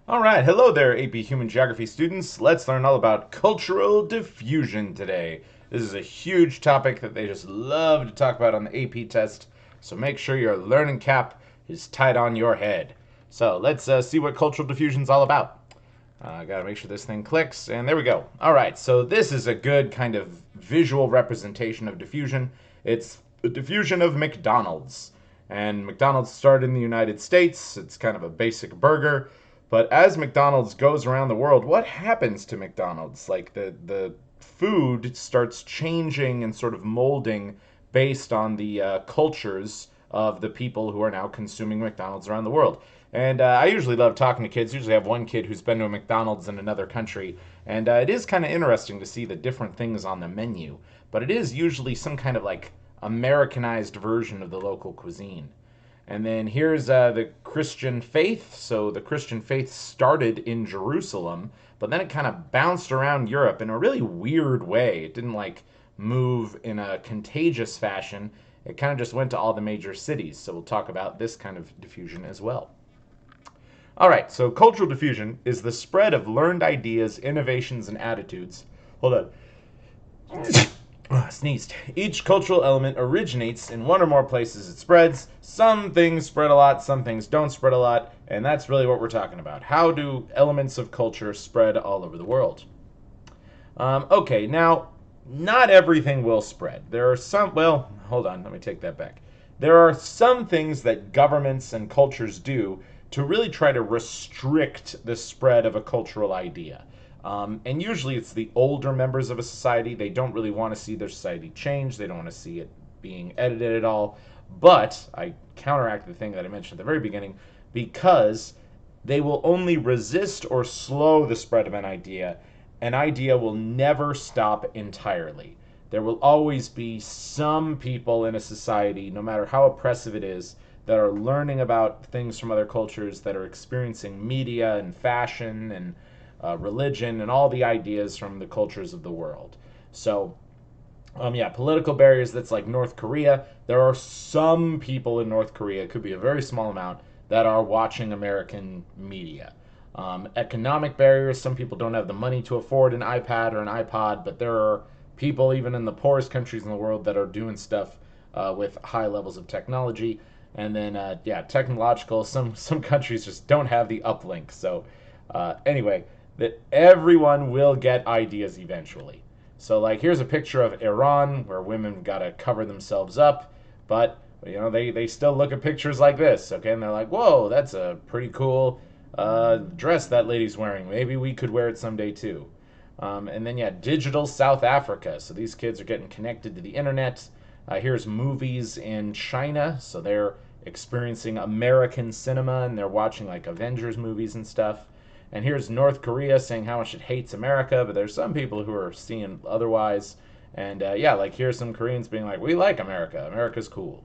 All right, hello there, AP Human Geography students. Let's learn all about cultural diffusion today. This is a huge topic that they just love to talk about on the AP test, so make sure your learning cap is tight on your head. So let's see what cultural diffusion is all about. Gotta make sure this thing clicks, and there we go. All right, so this is a good kind of visual representation of diffusion. It's the diffusion of McDonald's. And McDonald's started in the United States. It's kind of a basic burger. But as McDonald's goes around the world, what happens to McDonald's? Like the food starts changing and sort of molding based on the cultures of the people who are now consuming McDonald's around the world. And I usually love talking to kids. Usually have one kid who's been to a McDonald's in another country. And it is kind of interesting to see the different things on the menu. But it is usually some kind of like Americanized version of the local cuisine. And then here's the Christian faith. So the Christian faith started in Jerusalem, but then it kind of bounced around Europe in a really weird way. It didn't like move in a contagious fashion. It kind of just went to all the major cities. So we'll talk about this kind of diffusion as well. All right, so cultural diffusion is the spread of learned ideas, innovations, and attitudes. Hold on. Sneezed. Each cultural element originates in one or more places it spreads. Some things spread a lot, some things don't spread a lot, and that's really what we're talking about. How do elements of culture spread all over the world? Okay, now, not everything will spread. There are some, well, hold on, let me take that back. There are some things that governments and cultures do to really try to restrict the spread of a cultural idea. And usually it's the older members of a society. They don't really want to see their society change. They don't want to see it being edited at all. But I counteract the thing that I mentioned at the very beginning because they will only resist or slow the spread of an idea. An idea will never stop entirely. There will always be some people in a society, no matter how oppressive it is, that are learning about things from other cultures, that are experiencing media and fashion and religion and all the ideas from the cultures of the world. So, yeah, political barriers, that's like North Korea. There are some people in North Korea, it could be a very small amount, that are watching American media. Economic barriers, some people don't have the money to afford an iPad or an iPod, but there are people even in the poorest countries in the world that are doing stuff with high levels of technology. And then, yeah, technological, some countries just don't have the uplink. So, anyway, that everyone will get ideas eventually. So, like, here's a picture of Iran where women gotta cover themselves up, but they still look at pictures like this, okay, and they're like, whoa, that's a pretty cool dress that lady's wearing. Maybe we could wear it someday too. And then, yeah, digital South Africa. So these kids are getting connected to the internet. Here's movies in China. So they're experiencing American cinema and they're watching like Avengers movies and stuff. And here's North Korea saying how much it hates America, but there's some people who are seeing otherwise. And yeah, like here's some Koreans being like, we like America. America's cool.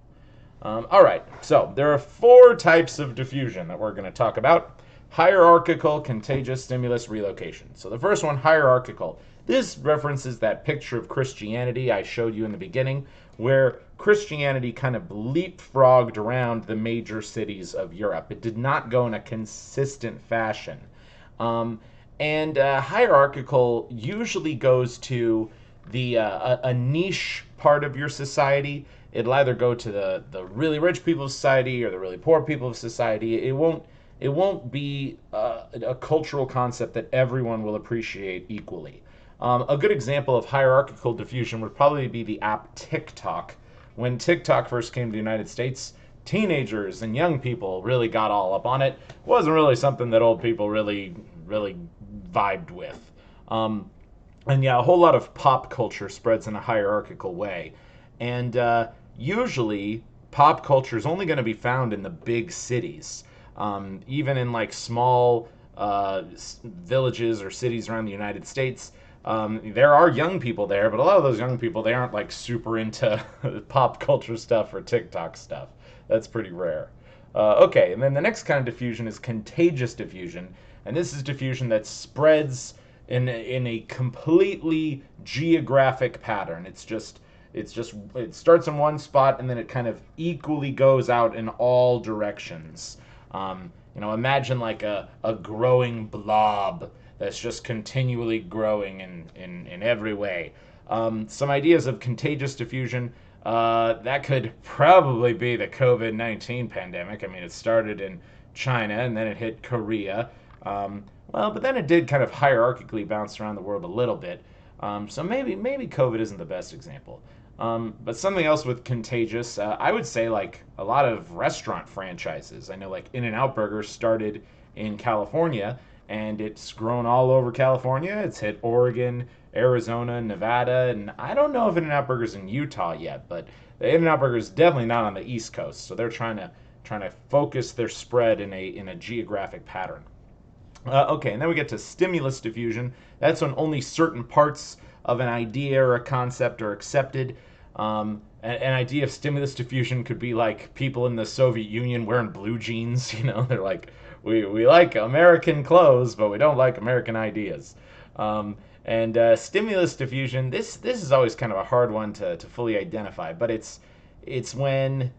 All right, so there are 4 types of diffusion that we're going to talk about. Hierarchical, contagious, stimulus, relocation. So the first one, hierarchical. This references that picture of Christianity I showed you in the beginning, where Christianity kind of leapfrogged around the major cities of Europe. It did not go in a consistent fashion. And hierarchical usually goes to a niche part of your society. It'll either go to the really rich people of society or the really poor people of society. It won't be a cultural concept that everyone will appreciate equally. A good example of hierarchical diffusion would probably be the app TikTok. When TikTok first came to the United States, teenagers and young people really got all up on it. It wasn't really something that old people really vibed with. And yeah, a whole lot of pop culture spreads in a hierarchical way. And usually, pop culture is only going to be found in the big cities. Even in like small villages or cities around the United States, there are young people there, but a lot of those young people, they aren't like super into pop culture stuff or TikTok stuff. That's pretty rare. Okay, and then the next kind of diffusion is contagious diffusion, and this is diffusion that spreads in a completely geographic pattern. It starts in one spot and then it kind of equally goes out in all directions. Imagine like a growing blob that's just continually growing in every way. Some ideas of contagious diffusion. That could probably be the COVID-19 pandemic. I mean, it started in China and then it hit Korea. But then it did kind of hierarchically bounce around the world a little bit. So maybe COVID isn't the best example. But something else with contagious, I would say like a lot of restaurant franchises. I know like In-N-Out Burger started in California and it's grown all over California. It's hit Oregon, Arizona, Nevada, and I don't know if In-N-Out Burger's in Utah yet, but the In-N-Out Burger is definitely not on the East Coast. So they're trying to focus their spread in a geographic pattern. Okay, and then we get to stimulus diffusion. That's when only certain parts of an idea or a concept are accepted. An idea of stimulus diffusion could be like people in the Soviet Union wearing blue jeans. They're like, we like American clothes, but we don't like American ideas. And stimulus diffusion, this is always kind of a hard one to fully identify, but it's when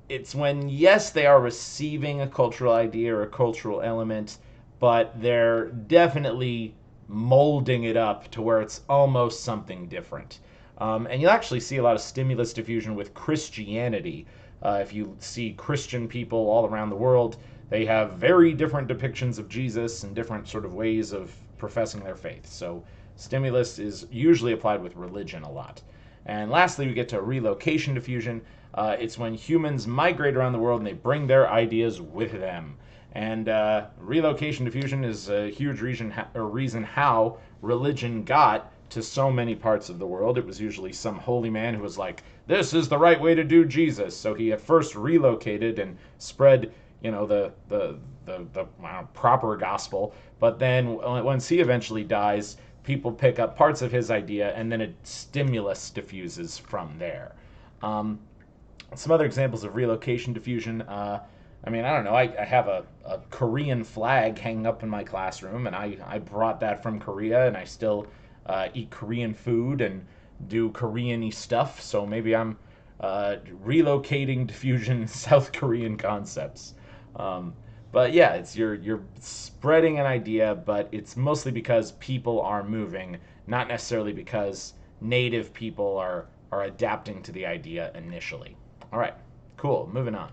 yes, they are receiving a cultural idea or a cultural element, but they're definitely molding it up to where it's almost something different. And you'll actually see a lot of stimulus diffusion with Christianity. If you see Christian people all around the world, they have very different depictions of Jesus and different sort of ways of professing their faith. So stimulus is usually applied with religion a lot. And lastly, we get to relocation diffusion. It's when humans migrate around the world and they bring their ideas with them. And relocation diffusion is a huge reason how religion got to so many parts of the world. It was usually some holy man who was like, this is the right way to do Jesus. So he at first relocated and spread, the proper gospel. But then once he eventually dies, people pick up parts of his idea and then a stimulus diffuses from there. Some other examples of relocation diffusion. I don't know. I have a Korean flag hanging up in my classroom, and I brought that from Korea, and I still eat Korean food and do Korean-y stuff. So maybe I'm relocating diffusion South Korean concepts. But yeah, it's you're spreading an idea, but it's mostly because people are moving, not necessarily because native people are adapting to the idea initially. All right, cool. Moving on.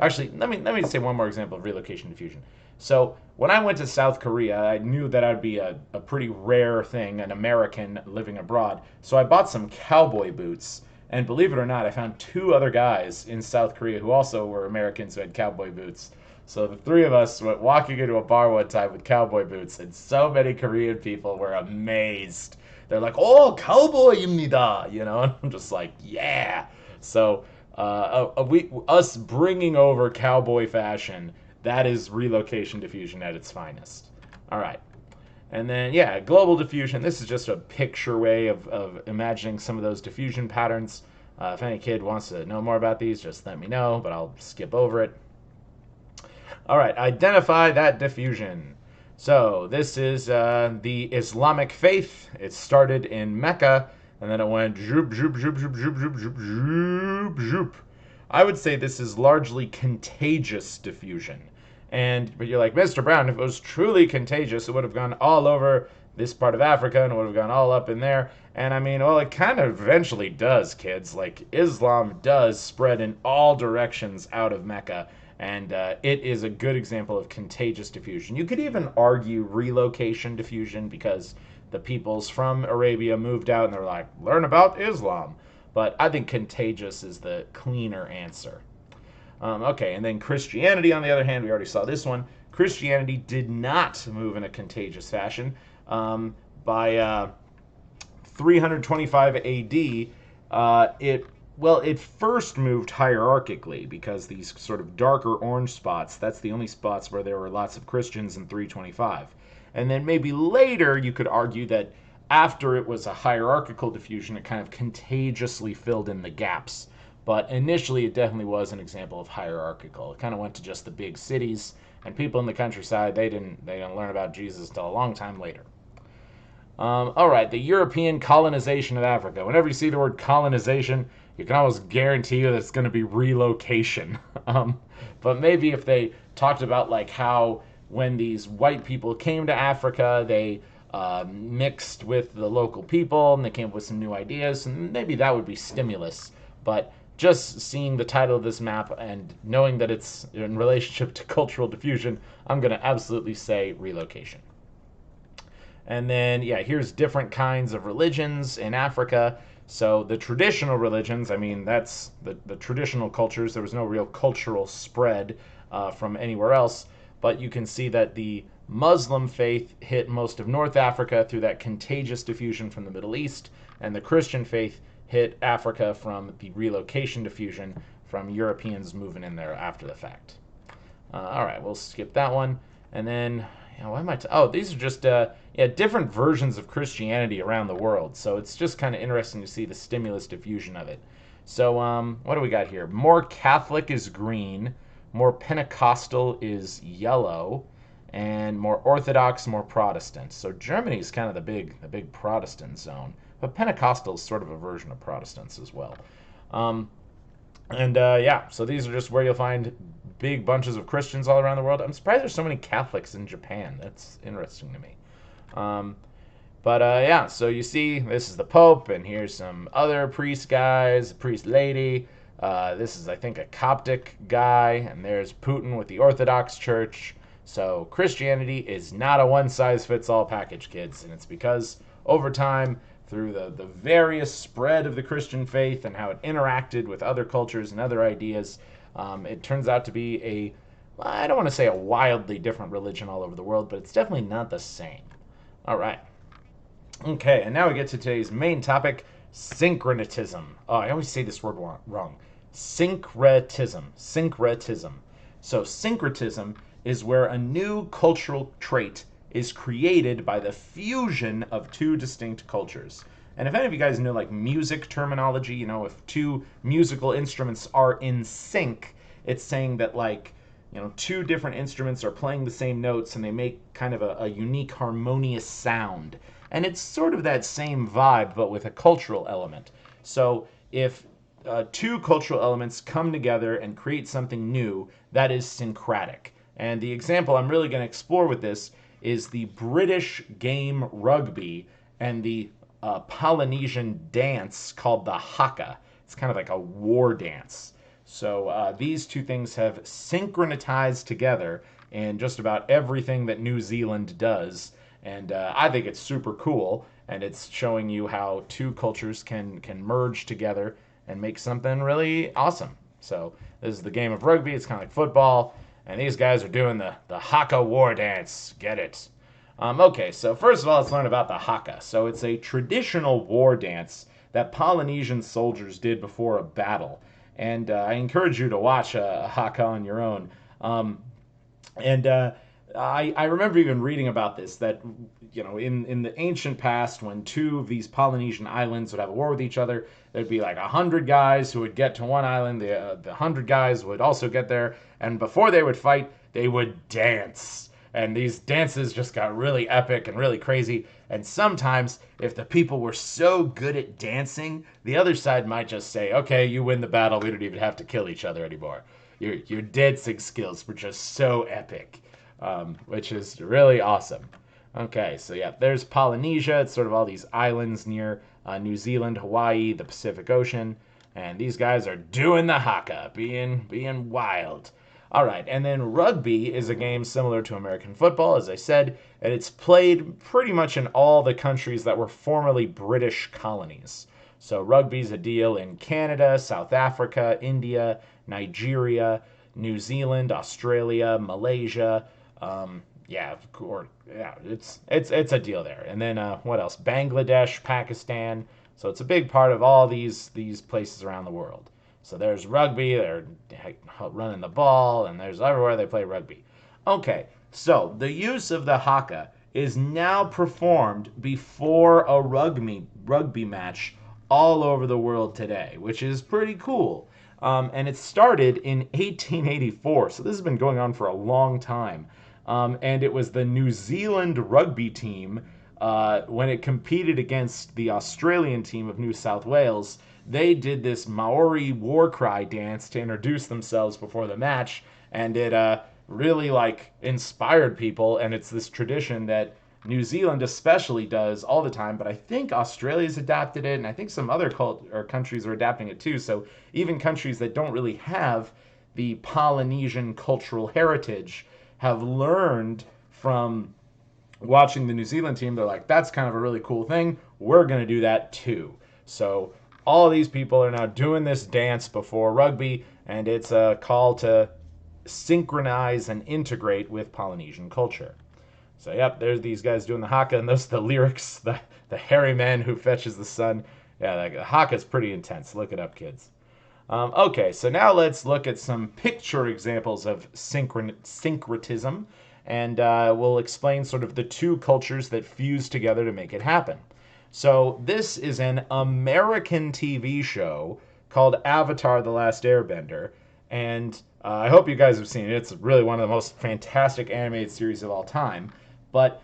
Actually, let me say one more example of relocation diffusion. So when I went to South Korea, I knew that I'd be a pretty rare thing, an American living abroad. So I bought some cowboy boots, and believe it or not, I found two other guys in South Korea who also were Americans who had cowboy boots. So the three of us went walking into a bar one time with cowboy boots, and so many Korean people were amazed. They're like, "Oh, cowboy입니다," and I'm just like, "Yeah." So us bringing over cowboy fashion, that is relocation diffusion at its finest. All right. And then, yeah, global diffusion. This is just a picture way of imagining some of those diffusion patterns. If any kid wants to know more about these, just let me know, but I'll skip over it. All right, identify that diffusion. So this is the Islamic faith. It started in Mecca, and then it went zoop, zoop, zoop, zoop, zoop, zoop, zoop, zoop, zoop. I would say this is largely contagious diffusion. But you're like, Mr. Brown, if it was truly contagious, it would have gone all over this part of Africa and it would have gone all up in there. And it kind of eventually does, kids. Like, Islam does spread in all directions out of Mecca. And it is a good example of contagious diffusion. You could even argue relocation diffusion because the peoples from Arabia moved out and they're like, learn about Islam. But I think contagious is the cleaner answer. Okay, and then Christianity, on the other hand, we already saw this one. Christianity did not move in a contagious fashion. By 325 AD, it first moved hierarchically because these sort of darker orange spots, that's the only spots where there were lots of Christians in 325. And then maybe later you could argue that after it was a hierarchical diffusion, it kind of contagiously filled in the gaps. But initially, it definitely was an example of hierarchical. It kind of went to just the big cities, and people in the countryside, they didn't learn about Jesus until a long time later. All right, the European colonization of Africa. Whenever you see the word colonization, you can almost guarantee you that it's going to be relocation. But maybe if they talked about like how when these white people came to Africa, they mixed with the local people and they came up with some new ideas, and maybe that would be stimulus. But just seeing the title of this map and knowing that it's in relationship to cultural diffusion, I'm going to absolutely say relocation. And then, yeah, here's different kinds of religions in Africa. So the traditional religions, I mean, that's the traditional cultures. There was no real cultural spread from anywhere else. But you can see that the Muslim faith hit most of North Africa through that contagious diffusion from the Middle East, and the Christian faith hit Africa from the relocation diffusion from Europeans moving in there after the fact. All right, we'll skip that one. And then, why am I? Oh, these are just different versions of Christianity around the world. So it's just kind of interesting to see the stimulus diffusion of it. So what do we got here? More Catholic is green, more Pentecostal is yellow, and more Orthodox, more Protestant. So Germany is kind of the big Protestant zone, but Pentecostal is sort of a version of Protestants as well. So these are just where you'll find big bunches of Christians all around the world. I'm surprised there's so many Catholics in Japan. That's interesting to me. So you see, this is the Pope, and here's some other priest guys, priest lady. This is, I think, a Coptic guy, and there's Putin with the Orthodox Church. So Christianity is not a one-size-fits-all package, kids, and it's because over time, through the various spread of the Christian faith and how it interacted with other cultures and other ideas, it turns out to be I don't want to say a wildly different religion all over the world, but it's definitely not the same. All right. Okay, and now we get to today's main topic, syncretism. Oh, I always say this word wrong. Syncretism. Syncretism. So syncretism is where a new cultural trait is created by the fusion of two distinct cultures. And if any of you guys know like music terminology, if two musical instruments are in sync, it's saying that two different instruments are playing the same notes and they make kind of a unique harmonious sound. And it's sort of that same vibe, but with a cultural element. So if two cultural elements come together and create something new, that is syncretic. And the example I'm really going to explore with this is the British game rugby and the Polynesian dance called the Haka. It's kind of like a war dance. So these two things have synchronized together in just about everything that New Zealand does. And I think it's super cool. And it's showing you how two cultures can merge together and make something really awesome. So this is the game of rugby. It's kind of like football. And these guys are doing the Haka war dance. Get it? Okay, so first of all, let's learn about the Haka. So it's a traditional war dance that Polynesian soldiers did before a battle. And I encourage you to watch a Haka on your own. I remember even reading about this, that in the ancient past, when two of these Polynesian islands would have a war with each other, there'd be like 100 guys who would get to one island, the 100 guys would also get there, and before they would fight, they would dance. And these dances just got really epic and really crazy. And sometimes, if the people were so good at dancing, the other side might just say, okay, you win the battle, we don't even have to kill each other anymore. Your dancing skills were just so epic. Which is really awesome. Okay, so yeah, there's Polynesia. It's sort of all these islands near New Zealand, Hawaii, the Pacific Ocean, and these guys are doing the Haka, being wild. All right, and then rugby is a game similar to American football, as I said, and it's played pretty much in all the countries that were formerly British colonies. So rugby's a deal in Canada, South Africa, India, Nigeria, New Zealand, Australia, Malaysia. It's a deal there. And then what else? Bangladesh, Pakistan. So it's a big part of all these places around the world. So there's rugby, they're running the ball, and there's everywhere they play rugby. Okay, so the use of the Haka is now performed before a rugby match all over the world today, which is pretty cool. And it started in 1884, so this has been going on for a long time. And it was the New Zealand rugby team, when it competed against the Australian team of New South Wales, they did this Maori war cry dance to introduce themselves before the match, and it really like inspired people. And it's this tradition that New Zealand especially does all the time, but I think Australia's adapted it, and I think some other countries are adapting it too. So even countries that don't really have the Polynesian cultural heritage have learned from watching the New Zealand team. They're like, that's kind of a really cool thing. We're going to do that too. So all these people are now doing this dance before rugby, and it's a call to synchronize and integrate with Polynesian culture. So, yep, there's these guys doing the Haka, and those are the lyrics, the hairy man who fetches the sun. Yeah, the Haka's pretty intense. Look it up, kids. Okay, so now let's look at some picture examples of syncretism, and we'll explain sort of the two cultures that fuse together to make it happen. So this is an American TV show called Avatar: The Last Airbender, and I hope you guys have seen it. It's really one of the most fantastic animated series of all time, but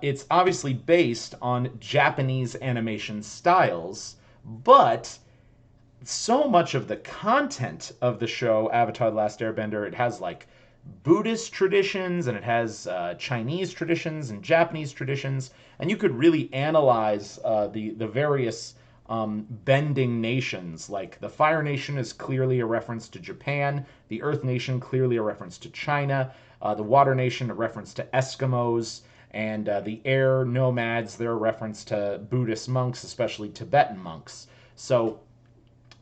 it's obviously based on Japanese animation styles, but so much of the content of the show Avatar: The Last Airbender, it has like Buddhist traditions, and it has Chinese traditions and Japanese traditions, and you could really analyze the various bending nations. Like the Fire Nation is clearly a reference to Japan, the Earth Nation clearly a reference to China, the Water Nation a reference to Eskimos, and the Air Nomads, they're a reference to Buddhist monks, especially Tibetan monks. So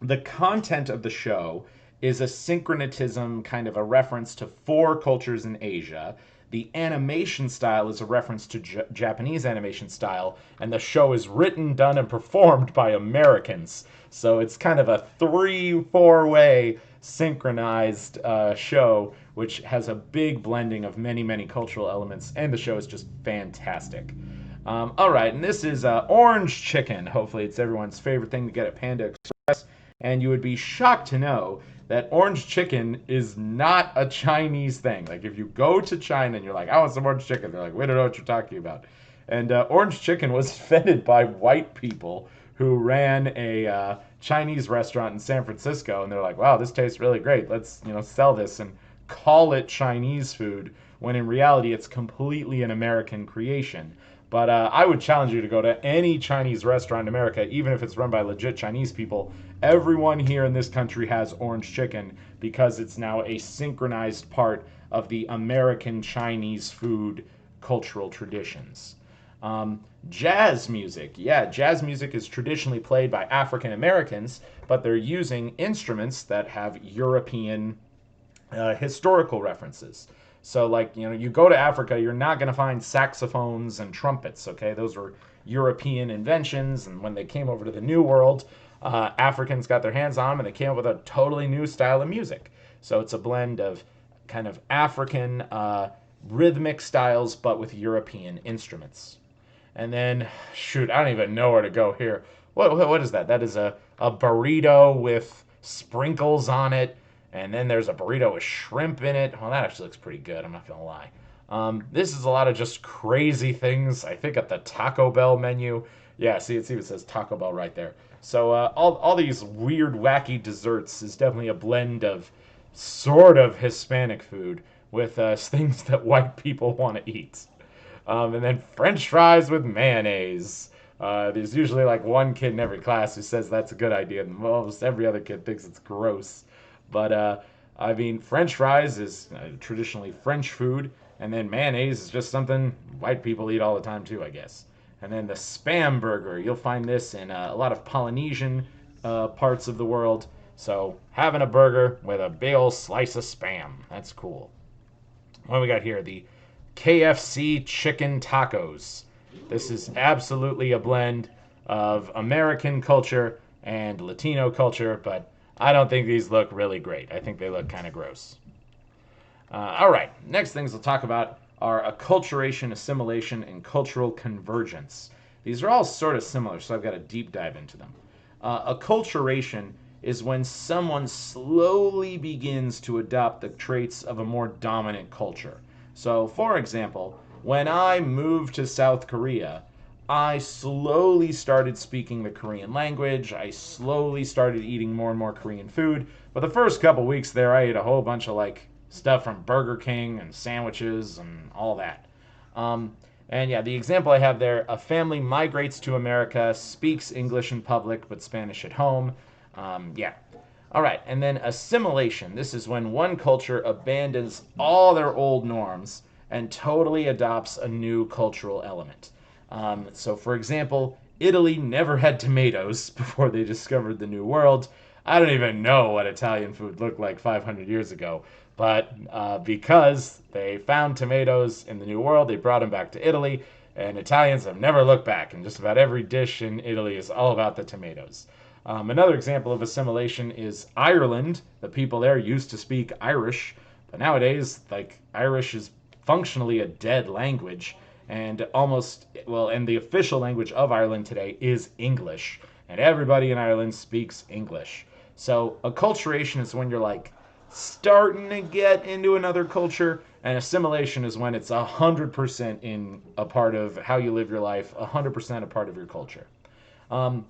the content of the show is a syncretism, kind of a reference to four cultures in Asia. The animation style is a reference to Japanese animation style, and the show is written, done, and performed by Americans. So it's kind of a 3-4-way synchronized show, which has a big blending of many, many cultural elements, and the show is just fantastic. All right, and this is orange chicken. Hopefully it's everyone's favorite thing to get at Panda Express, and you would be shocked to know that orange chicken is not a Chinese thing. Like if you go to China and you're like, I want some orange chicken, they're like, we don't know what you're talking about. And orange chicken was invented by white people who ran a Chinese restaurant in San Francisco, and they're like, wow, this tastes really great. Let's sell this and call it Chinese food, when in reality it's completely an American creation. But I would challenge you to go to any Chinese restaurant in America, even if it's run by legit Chinese people. Everyone here in this country has orange chicken because it's now a synchronized part of the American Chinese food cultural traditions. Jazz music. Yeah, jazz music is traditionally played by African Americans, but they're using instruments that have European historical references. So, like, you go to Africa, you're not going to find saxophones and trumpets, okay? Those were European inventions, and when they came over to the New World, Africans got their hands on them, and they came up with a totally new style of music. So it's a blend of kind of African rhythmic styles, but with European instruments. And then, shoot, I don't even know where to go here. What is that? That is a burrito with sprinkles on it. And then there's a burrito with shrimp in it. Well, that actually looks pretty good, I'm not going to lie. This is a lot of just crazy things, I think, at the Taco Bell menu. Yeah, see, it says Taco Bell right there. So all these weird, wacky desserts is definitely a blend of sort of Hispanic food with things that white people want to eat. And then French fries with mayonnaise. There's usually like one kid in every class who says that's a good idea, and almost every other kid thinks it's gross. But, I mean, French fries is traditionally French food, and then mayonnaise is just something white people eat all the time too, I guess. And then the Spam burger, you'll find this in a lot of Polynesian parts of the world. So having a burger with a big old slice of Spam, that's cool. What do we got here? The KFC chicken tacos. This is absolutely a blend of American culture and Latino culture, but I don't think these look really great. I think they look kind of gross. All right, next things we'll talk about are acculturation, assimilation, and cultural convergence. These are all sort of similar, so I've got to deep dive into them. Acculturation is when someone slowly begins to adopt the traits of a more dominant culture. So, for example, when I moved to South Korea, I slowly started speaking the Korean language. I slowly started eating more and more Korean food. But the first couple weeks there, I ate a whole bunch of like stuff from Burger King and sandwiches and all that. Um, and yeah, the example I have there, a family migrates to America, speaks English in public but Spanish at home. Yeah. All right, and then assimilation. This is when one culture abandons all their old norms and totally adopts a new cultural element. So, for example, Italy never had tomatoes before they discovered the New World. I don't even know what Italian food looked like 500 years ago, but because they found tomatoes in the New World, they brought them back to Italy, and Italians have never looked back, and just about every dish in Italy is all about the tomatoes. Another example of assimilation is Ireland. The people there used to speak Irish, but nowadays, like, Irish is functionally a dead language, and and the official language of Ireland today is English, and everybody in Ireland speaks English. So acculturation is when you're like starting to get into another culture, and assimilation is when it's 100% in a part of how you live your life, 100% a part of your culture. Um,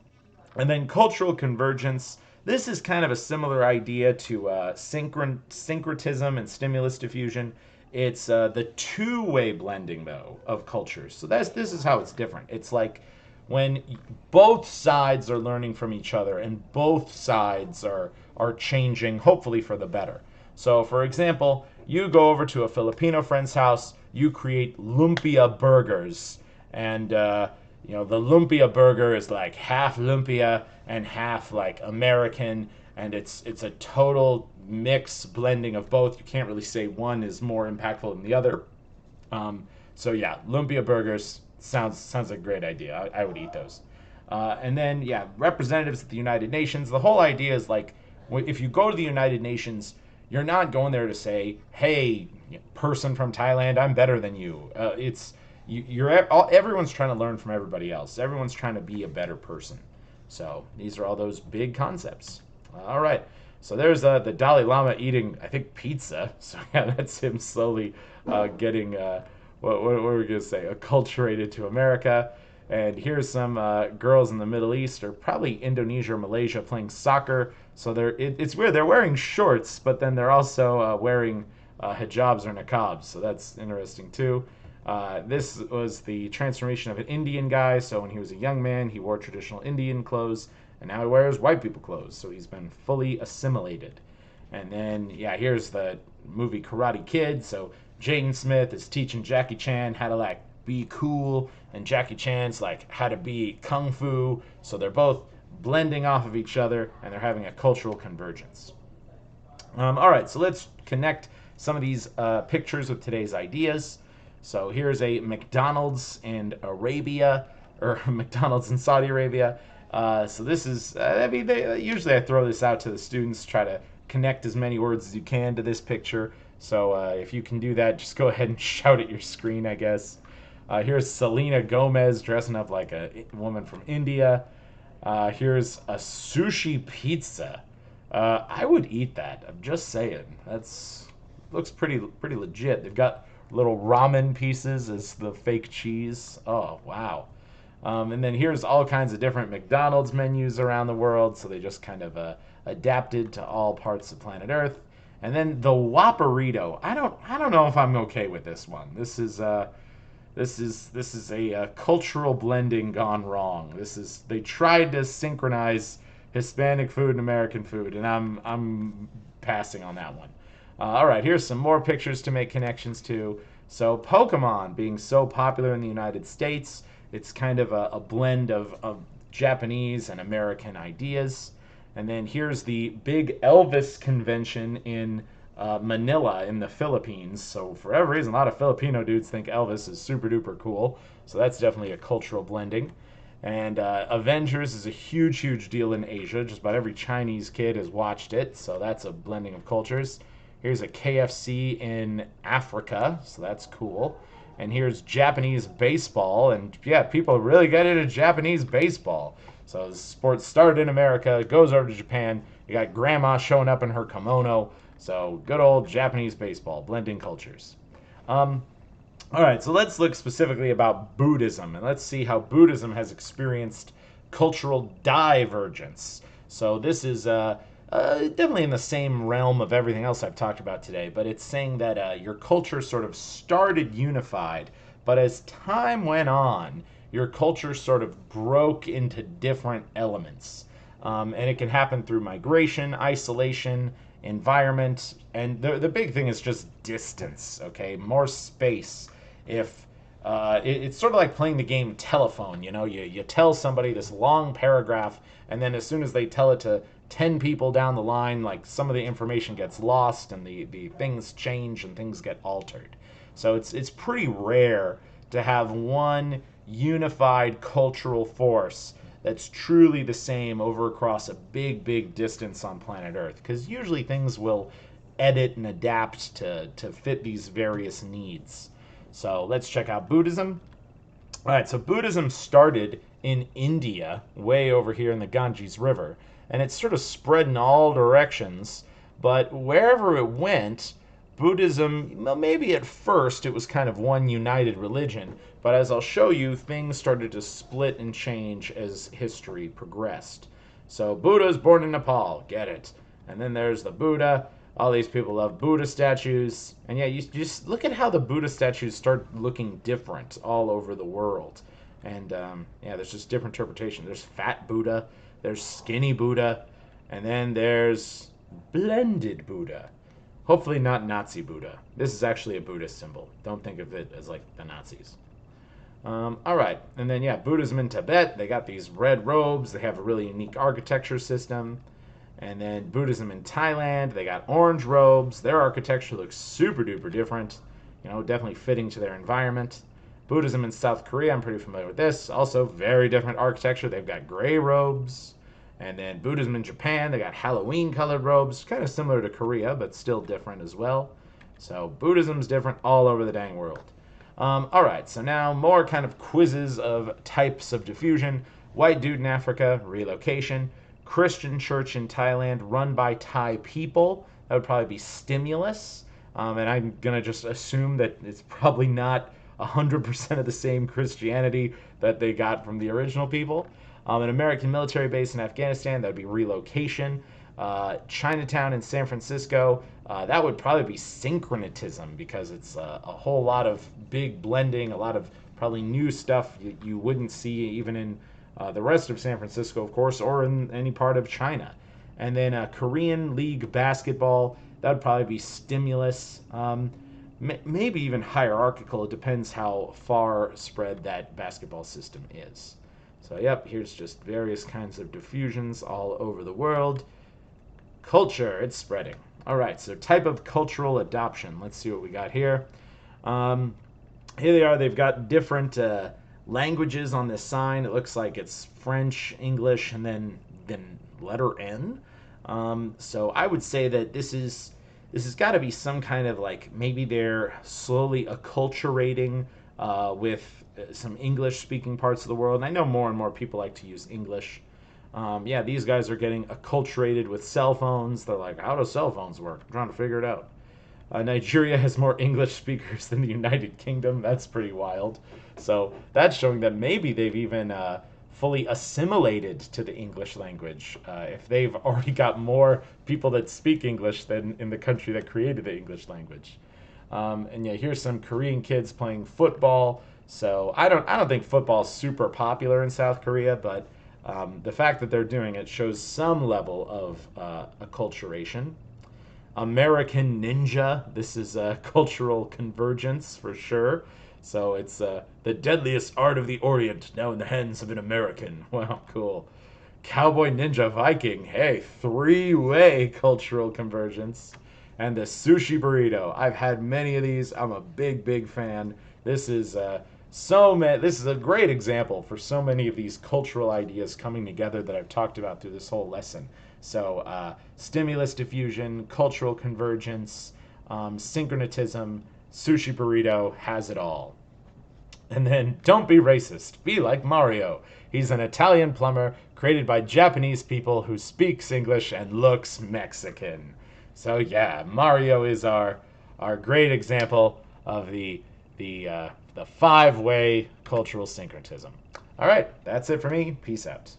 and then cultural convergence. This is kind of a similar idea to syncretism and stimulus diffusion. It's the two-way blending, though, of cultures. So this is how it's different. It's like when both sides are learning from each other and both sides are changing, hopefully for the better. So, for example, you go over to a Filipino friend's house, you create lumpia burgers, and the lumpia burger is like half lumpia and half like American, and it's a total mix blending of both. You can't really say one is more impactful than the other. So yeah, lumpia burgers sounds like a great idea. I would eat those. And then yeah, representatives at the United Nations. The whole idea is like if you go to the United Nations, you're not going there to say, "Hey, person from Thailand, I'm better than you." Everyone's trying to learn from everybody else. Everyone's trying to be a better person. So these are all those big concepts. All right. So there's the Dalai Lama eating, I think, pizza. So yeah, that's him slowly getting what were we gonna say, acculturated to America. And here's some girls in the Middle East, or probably Indonesia or Malaysia, playing soccer. So it's weird. They're wearing shorts, but then they're also wearing hijabs or niqabs. So that's interesting too. This was the transformation of an Indian guy. So when he was a young man, he wore traditional Indian clothes, and now he wears white people clothes. So he's been fully assimilated. And then, yeah, here's the movie Karate Kid. So Jaden Smith is teaching Jackie Chan how to like be cool, and Jackie Chan's like how to be kung fu. So they're both blending off of each other, and they're having a cultural convergence. All right, so let's connect some of these pictures with today's ideas. So here's a McDonald's in Arabia, or McDonald's in Saudi Arabia. So this is, usually I throw this out to the students, try to connect as many words as you can to this picture. So if you can do that, just go ahead and shout at your screen, I guess. Here's Selena Gomez dressing up like a woman from India. Here's a sushi pizza. I would eat that. I'm just saying. Looks pretty legit. They've got little ramen pieces as the fake cheese. Oh, wow. And then here's all kinds of different McDonald's menus around the world. So they just kind of adapted to all parts of planet Earth. And then the Whopperito. I don't know if I'm okay with this one. This is a cultural blending gone wrong. They tried to synchronize Hispanic food and American food, and I'm passing on that one. All right, here's some more pictures to make connections to. So Pokemon being so popular in the United States, it's kind of a blend of Japanese and American ideas. And then here's the big Elvis convention in Manila in the Philippines. So for whatever reason, a lot of Filipino dudes think Elvis is super duper cool. So that's definitely a cultural blending. And Avengers is a huge deal in Asia. Just about every Chinese kid has watched it. So that's a blending of cultures. Here's a KFC in Africa. So that's cool. And here's Japanese baseball. And yeah, people really get into Japanese baseball. So the sport started in America, goes over to Japan. You got grandma showing up in her kimono. So good old Japanese baseball, blending cultures. All All right, so let's look specifically about Buddhism, and let's see how Buddhism has experienced cultural divergence. So this is definitely in the same realm of everything else I've talked about today, but it's saying that your culture sort of started unified, but as time went on, your culture sort of broke into different elements. And it can happen through migration, isolation, environment, and the big thing is just distance, okay? More space. If it's sort of like playing the game telephone, you tell somebody this long paragraph, and then as soon as they tell it to 10 people down the line, like some of the information gets lost and the things change and things get altered. So it's pretty rare to have one unified cultural force that's truly the same over across a big distance on planet Earth, because usually things will edit and adapt to fit these various needs. So let's check out Buddhism. All right, so Buddhism started in India, way over here in the Ganges River, and it sort of spread in all directions. But wherever it went, Buddhism, well, maybe at first it was kind of one united religion, but as I'll show you, things started to split and change as history progressed. So Buddha's born in Nepal, get it. And then there's the Buddha. All these people love Buddha statues. And yeah, you just look at how the Buddha statues start looking different all over the world. And yeah, there's just different interpretations. There's fat Buddha, there's skinny Buddha, and then there's blended Buddha. Hopefully not Nazi Buddha. This is actually a Buddhist symbol. Don't think of it as like the Nazis. All right, and then yeah, Buddhism in Tibet. They got these red robes. They have a really unique architecture system. And then Buddhism in Thailand. They got orange robes. Their architecture looks super duper different. Definitely fitting to their environment. Buddhism in South Korea. I'm pretty familiar with this. Also very different architecture. They've got gray robes. And then Buddhism in Japan, they got Halloween colored robes, kind of similar to Korea, but still different as well. So Buddhism's different all over the dang world. All right, so now more kind of quizzes of types of diffusion. White dude in Africa, relocation. Christian church in Thailand, run by Thai people. That would probably be stimulus. And I'm going to just assume that it's probably not 100% of the same Christianity that they got from the original people. An American military base in Afghanistan, that would be relocation. Chinatown in San Francisco, that would probably be syncretism, because it's a whole lot of big blending, a lot of probably new stuff you wouldn't see even in the rest of San Francisco, of course, or in any part of China. And then Korean League basketball, that would probably be stimulus. Maybe even hierarchical. It depends how far spread that basketball system is. So yep, here's just various kinds of diffusions all over the world. Culture, it's spreading. All right, so type of cultural adoption. Let's see what we got here. Here they are. They've got different languages on this sign. It looks like it's French, English, and then letter N. So I would say that this has got to be some kind of, like, maybe they're slowly acculturating with some English-speaking parts of the world. And I know more and more people like to use English. Yeah, these guys are getting acculturated with cell phones. They're like, how do cell phones work? I'm trying to figure it out. Nigeria has more English speakers than the United Kingdom. That's pretty wild. So that's showing that maybe they've even fully assimilated to the English language, if they've already got more people that speak English than in the country that created the English language. And yeah, here's some Korean kids playing football. So I don't think football's super popular in South Korea, but the fact that they're doing it shows some level of acculturation. American Ninja. This is cultural convergence for sure. So it's the deadliest art of the Orient, now in the hands of an American. Wow, cool. Cowboy Ninja Viking. Hey, three-way cultural convergence. And the sushi burrito. I've had many of these. I'm a big fan. This is this is a great example for so many of these cultural ideas coming together that I've talked about through this whole lesson. So stimulus diffusion, cultural convergence, syncretism, sushi burrito has it all. And then don't be racist. Be like Mario. He's an Italian plumber created by Japanese people who speaks English and looks Mexican. So yeah, Mario is our great example of the the 5-way cultural syncretism. All right, that's it for me. Peace out.